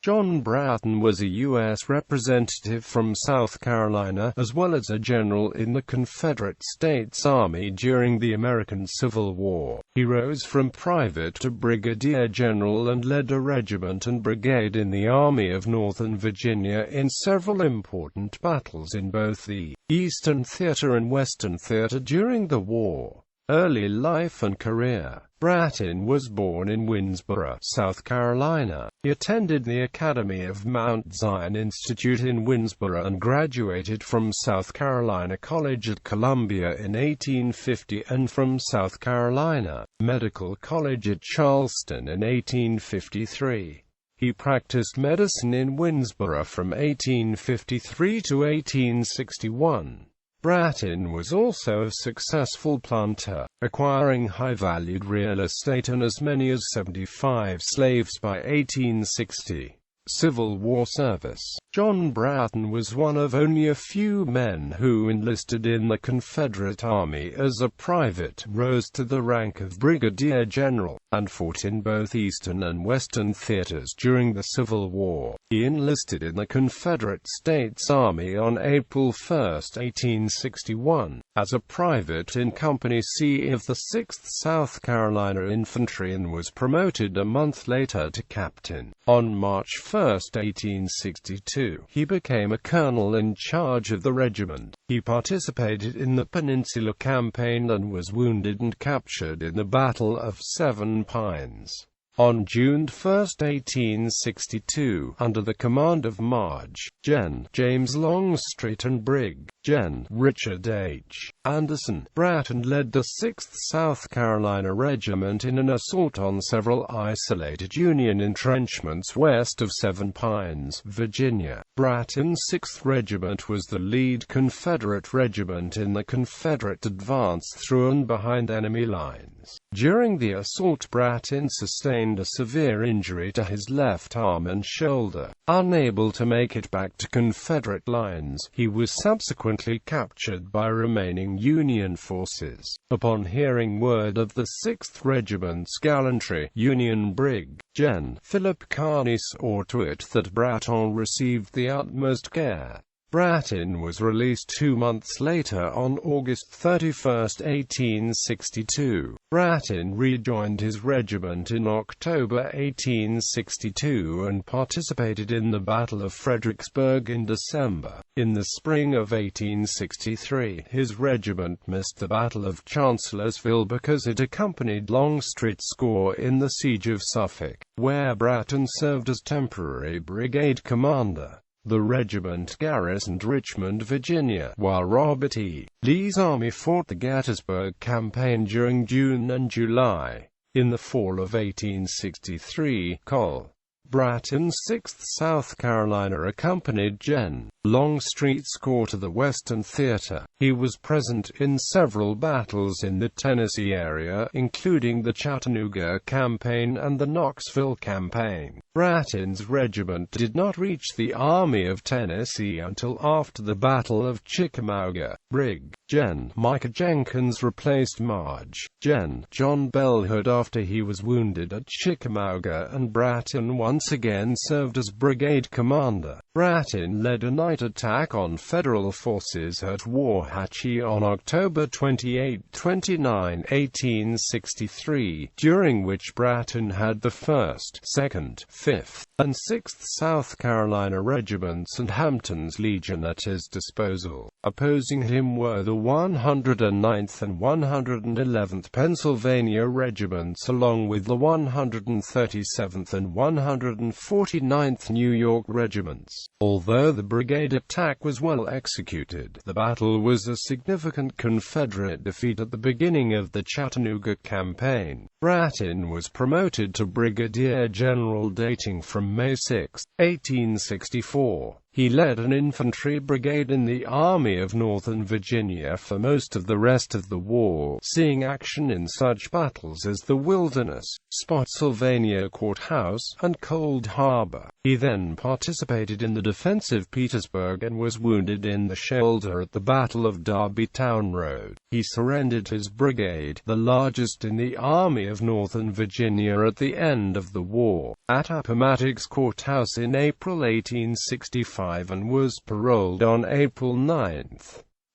John Bratton was a U.S. representative from South Carolina, as well as a general in the Confederate States Army during the American Civil War. He rose from private to brigadier general and led a regiment and brigade in the Army of Northern Virginia in several important battles in both the Eastern Theater and Western Theater during the war. Early life and career. Bratton was born in Winnsboro, South Carolina. He attended the Academy of Mount Zion Institute in Winnsboro and graduated from South Carolina College at Columbia in 1850 and from South Carolina Medical College at Charleston in 1853. He practiced medicine in Winnsboro from 1853 to 1861. Bratton was also a successful planter, acquiring high-valued real estate and as many as 75 slaves by 1860. Civil War service. John Bratton was one of only a few men who enlisted in the Confederate Army as a private, rose to the rank of brigadier general, and fought in both Eastern and Western theaters during the Civil War. He enlisted in the Confederate States Army on April 1, 1861, as a private in Company C of the 6th South Carolina Infantry and was promoted a month later to captain. On March 1, 1862, he became a colonel in charge of the regiment. He participated in the Peninsula Campaign and was wounded and captured in the Battle of Seven Pines. On June 1, 1862, under the command of Marge, Gen. James Longstreet and Brig. Gen. Richard H. Anderson, Bratton led the 6th South Carolina Regiment in an assault on several isolated Union entrenchments west of Seven Pines, Virginia. Bratton's 6th Regiment was the lead Confederate regiment in the Confederate advance through and behind enemy lines. During the assault, Bratton sustained a severe injury to his left arm and shoulder. Unable to make it back to Confederate lines, he was subsequently captured by remaining Union forces. Upon hearing word of the 6th Regiment's gallantry, Union Brig. Gen. Philip Kearny saw to it that Bratton received the utmost care. Bratton was released 2 months later on August 31, 1862. Bratton rejoined his regiment in October 1862 and participated in the Battle of Fredericksburg in December. In the spring of 1863, his regiment missed the Battle of Chancellorsville because it accompanied Longstreet's corps in the Siege of Suffolk, where Bratton served as temporary brigade commander. The regiment garrisoned Richmond, Virginia, while Robert E. Lee's army fought the Gettysburg Campaign during June and July. In the fall of 1863, Col. Bratton's 6th South Carolina accompanied Gen. Longstreet's corps to the Western Theater. He was present in several battles in the Tennessee area, including the Chattanooga Campaign and the Knoxville Campaign. Bratton's regiment did not reach the Army of Tennessee until after the Battle of Chickamauga. Brig. Gen. Micah Jenkins replaced Marge. Gen. John Bell Hood after he was wounded at Chickamauga, and Bratton once again served as brigade commander. Bratton led a night attack on Federal forces at Waxahachie on October 28-29, 1863, during which Bratton had the 1st, 2nd, 5th, and 6th South Carolina Regiments and Hampton's Legion at his disposal. Opposing him were the 109th and 111th Pennsylvania Regiments along with the 137th and 149th New York Regiments. Although the brigade attack was well executed, the battle was a significant Confederate defeat at the beginning of the Chattanooga Campaign. Bratton was promoted to brigadier general dating from May 6, 1864. He led an infantry brigade in the Army of Northern Virginia for most of the rest of the war, seeing action in such battles as the Wilderness, Spotsylvania Courthouse, and Cold Harbor. He then participated in the defense of Petersburg and was wounded in the shoulder at the Battle of Darbytown Road. He surrendered his brigade, the largest in the Army of Northern Virginia at the end of the war, at Appomattox Courthouse in April 1865. And was paroled on April 9.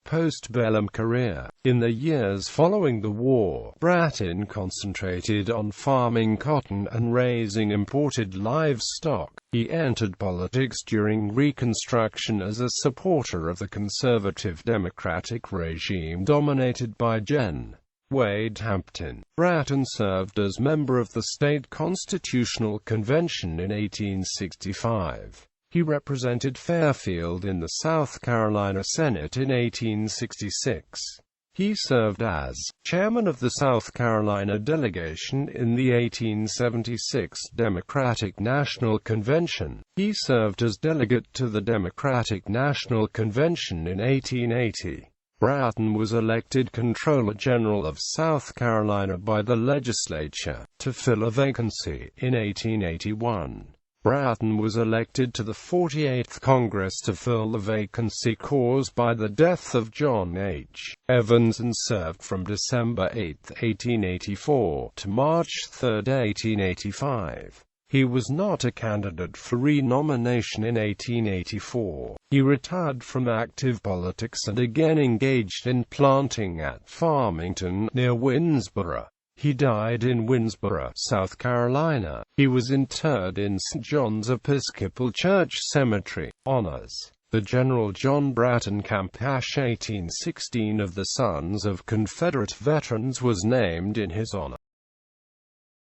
Post-bellum career. In the years following the war, Bratton concentrated on farming cotton and raising imported livestock. He entered politics during Reconstruction as a supporter of the conservative Democratic regime dominated by Gen. Wade Hampton. Bratton served as member of the State Constitutional Convention in 1865. He represented Fairfield in the South Carolina Senate in 1866. He served as chairman of the South Carolina delegation in the 1876 Democratic National Convention. He served as delegate to the Democratic National Convention in 1880. Bratton was elected Comptroller General of South Carolina by the legislature, to fill a vacancy, in 1881. Bratton was elected to the 48th Congress to fill the vacancy caused by the death of John H. Evans and served from December 8, 1884, to March 3, 1885. He was not a candidate for re-nomination in 1884. He retired from active politics and again engaged in planting at Farmington, near Winnsboro. He died in Winnsboro, South Carolina. He was interred in St. John's Episcopal Church Cemetery. Honors. The General John Bratton Campash 1816 of the Sons of Confederate Veterans was named in his honor.